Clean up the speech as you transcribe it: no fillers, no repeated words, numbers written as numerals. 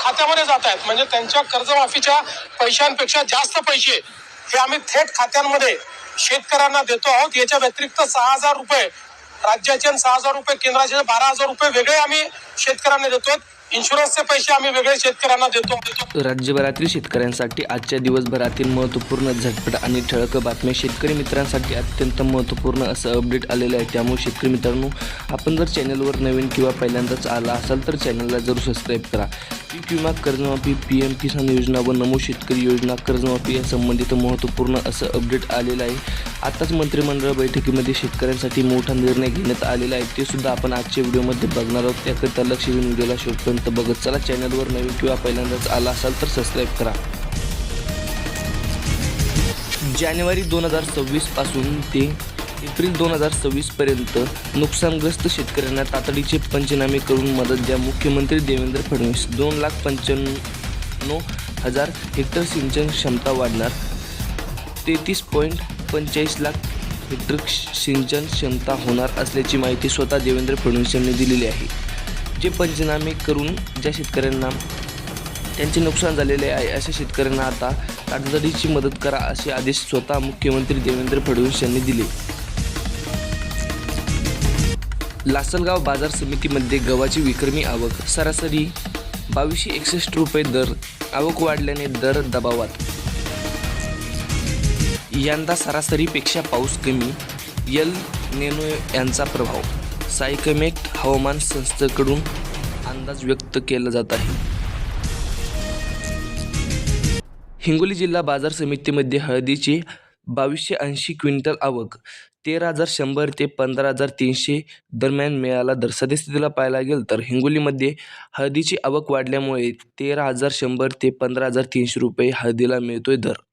खात्यामध्ये जात आहेत. म्हणजे त्यांच्या कर्जमाफीच्या पैशांपेक्षा जास्त पैसे हे आम्ही थेट खात्यांमध्ये शेतकऱ्यांना देतो आहोत. याच्या व्यतिरिक्त 6,000 रुपये राज्याचे आणि 6,000 रुपये केंद्राचे 12,000 रुपये वेगळे आम्ही शेतकऱ्यांना देतो. इन्शुरन्सचे पैसे आम्ही वेगळे शेतकऱ्यांना देतो. राज्यभरातील शेतकऱ्यांसाठी आजच्या दिवसभरातील महत्त्वपूर्ण झटपट आणि ठळक बातम्या शेतकरी मित्रांसाठी अत्यंत महत्त्वपूर्ण असं अपडेट आलेलं आहे. त्यामुळे शेतकरी मित्रांनो, आपण जर चॅनलवर नवीन किंवा पहिल्यांदाच आला असाल तर चॅनलला जरूर सबस्क्राईब करा. पीक विमा कर्जमाफी, PM किसान योजना व नमो शेतकरी योजना कर्जमाफी या संबंधित महत्त्वपूर्ण असं अपडेट आलेलं आहे. आताच मंत्रिमंडळ बैठकीमध्ये शेतकऱ्यांसाठी मोठा निर्णय घेण्यात आलेला आहे. ते सुद्धा आपण आजच्या व्हिडिओमध्ये बघणार आहोत. त्याकरिता लक्ष देऊन व्हिडिओला शेवटपर्यंत बघत चला. चॅनलवर नवीन किंवा पहिल्यांदाच आला असाल तर सबस्क्राईब करा. जानेवारी 2026 पासून ते एप्रिल 2026 पर्यंत नुकसानग्रस्त शेतकऱ्यांना तातडीचे पंचनामे करून मदत द्या. मुख्यमंत्री देवेंद्र फडणवीस. 2,95,000 हेक्टर सिंचन क्षमता वाढणार. 33.45 लाख हेक्टर सिंचन क्षमता होणार असल्याची माहिती स्वतः देवेंद्र फडणवीस यांनी दिलेली आहे. जे पंचनामे करून ज्या शेतकऱ्यांना त्यांचे नुकसान झालेले आहे अशा शेतकऱ्यांना आता तातडीची मदत करा असे आदेश स्वतः मुख्यमंत्री देवेंद्र फडणवीस यांनी दिले. लासलगाव बाजार समितीमध्ये गव्हाची विक्रमी आवक. सरासरी 2261 रुपये दर. आवक वाढल्याने दर दबावात. यंदा सरासरीपेक्षा पाऊस कमी. एल निनो यांचा प्रभाव. सायकमेट हवामान संस्थेकडून अंदाज व्यक्त केला जात आहे. हिंगोली जिल्हा बाजार समितीमध्ये हळदीची 2280 क्विंटल आवक. 13,100 ते 15,300 दरम्यान मिळाला दर. सद्यस्थितीला पाहायला गेलं तर हिंगोलीमध्ये हळदीची आवक वाढल्यामुळे 13,100 ते 15,300 रुपये हळदीला मिळतोय दर.